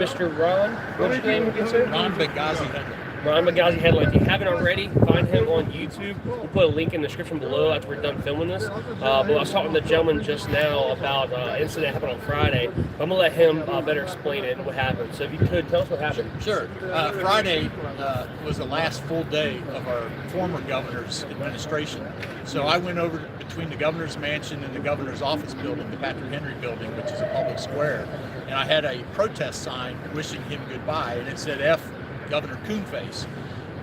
Mr. Ron, what's your name again, sir? Ron Benghazi Hedlund. Ron Benghazi Hedlund. If you haven't already, find him on YouTube. We'll put a link in the description below after we're done filming this. But I was talking to the gentleman just now about an incident that happened on Friday. I'm going to let him better explain it and what happened. So if you could, tell us what happened. Sure. Friday was the last full day of our former governor's administration. So I went over between the governor's mansion and the governor's office building, the Patrick Henry building, which is a public square. And I had a protest sign wishing him goodbye, and it said F Governor Coonface.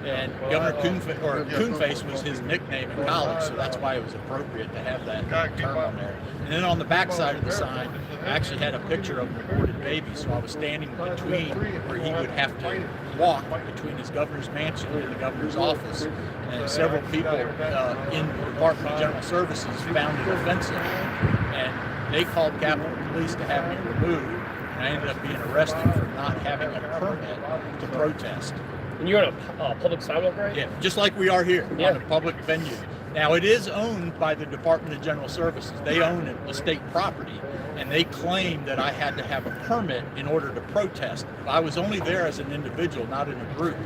And Governor Coonface was his nickname in college, so that's why it was appropriate to have that term on there. And then on the back side of the sign, I actually had a picture of an aborted baby, so I was standing between where he would have to walk between his governor's mansion and the governor's office. And several people in the Department of General Services found it offensive, and they called Capitol Police to have me removed. And I ended up being arrested for not having a permit to protest. And you're on a public sidewalk, right? Yeah, just like we are here on Yeah. a public venue. Now, it is owned by the Department of General Services. They own it, the state property, and they claim that I had to have a permit in order to protest. I was only there as an individual, not in a group.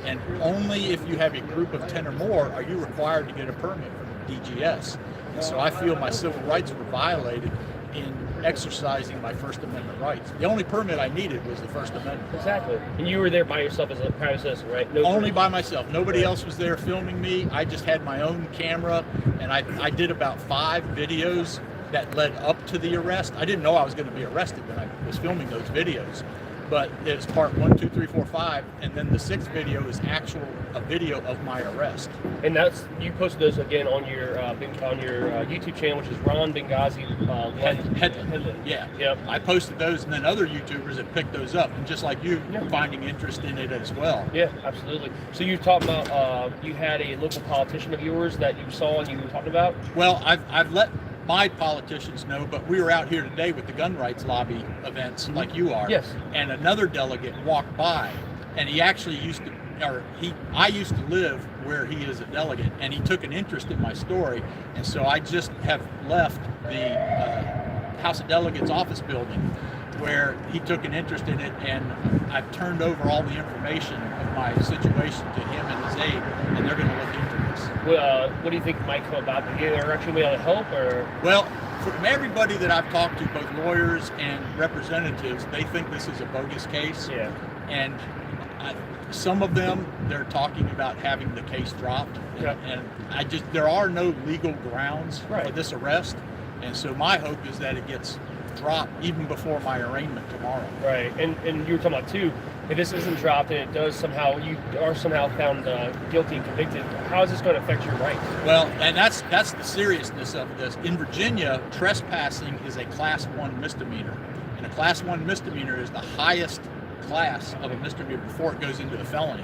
And only if you have a group of 10 or more are you required to get a permit from DGS. And so I feel my civil rights were violated in exercising my First Amendment rights. The only permit I needed was the First Amendment. Exactly. And you were there by yourself as a private citizen, right? No Only by myself. Nobody else was there filming me. I just had my own camera, and I did about 5 videos that led up to the arrest. I didn't know I was going to be arrested when I was filming those videos, but it's part 1, 2, 3, 4, 5, and then the 6th video is a video of my arrest. And that's, you posted those again on your YouTube channel, which is Ron Benghazi Hedlund. Yeah. Yep. I posted those, and then other YouTubers have picked those up, and just like you, finding interest in it as well. Yeah, absolutely. So you talked about you had a local politician of yours that you saw and you talked about. Well, I've let my politicians know, but we were out here today with the gun rights lobby events like you are. Yes. And another delegate walked by, and he actually I used to live where he is a delegate, and he took an interest in my story, and so I just have left the House of Delegates office building where he took an interest in it, and I've turned over all the information of my situation to him and his aide, and they're going to look into this. What do you think might come about? Are they actually able to help, or? Well, from everybody that I've talked to, both lawyers and representatives, they think this is a bogus case. Yeah. And some of them, they're talking about having the case dropped. Yeah. And there are no legal grounds for Right. this arrest. And so my hope is that it gets dropped even before my arraignment tomorrow. Right. And you were talking about too, if this isn't dropped and it does somehow, you are somehow found guilty and convicted, how is this going to affect your rights? Well, and that's the seriousness of this. In Virginia, trespassing is a Class 1 misdemeanor. And a Class 1 misdemeanor is the highest class of a misdemeanor before it goes into a felony.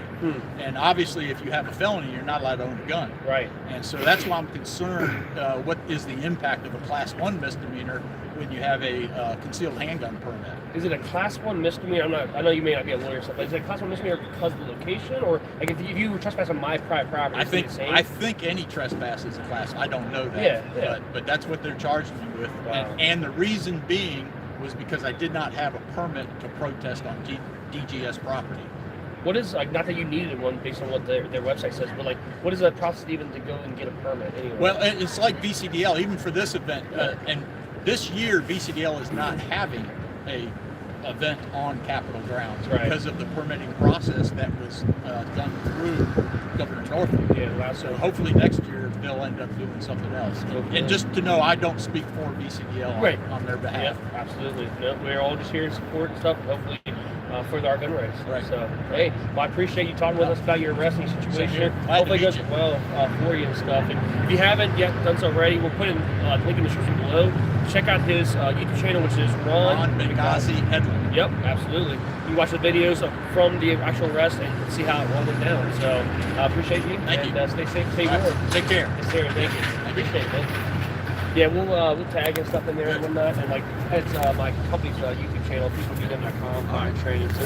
And obviously, if you have a felony, you're not allowed to own a gun. Right. And so that's why I'm concerned, what is the impact of a Class 1 misdemeanor when you have a concealed handgun permit. Is it a Class 1 misdemeanor? I know you may not be a lawyer, but is it a Class 1 misdemeanor because of the location, or like if you were trespassing on my private property? I think any trespass is a class. I don't know that. Yeah. But that's what they're charging me with. Wow. And the reason being was because I did not have a permit to protest on DGS property. What is, like, not that you needed one based on what their website says, but like, what is the process even to go and get a permit anyway? Well, it's like VCDL, even for this event, and this year VCDL is not having a event on Capitol grounds because of the permitting process that was done through Governor Northam. Yeah, so hopefully next year they'll end up doing something else. And just to know, I don't speak for VCDL on their behalf. Yeah, absolutely. No, we're all just here to support and stuff. Hopefully. Further our gun rights. Right. So, hey, well, I appreciate you talking with us about your arrest and your situation. Hopefully it goes well for you and stuff. And if you haven't yet done so already, we'll put in a link in the description below. Check out his YouTube channel, which is Ron Benghazi Hedlund. Yep, absolutely. You can watch the videos from the actual arrest and see how it all went down. So, I appreciate you. Thank you. Stay safe, stay warm. Take care. Yes, sir. Thank you. I appreciate it, man. Yeah, we'll tag and stuff in there and whatnot, and like it's my company's YouTube channel, PTPGun.com, training. So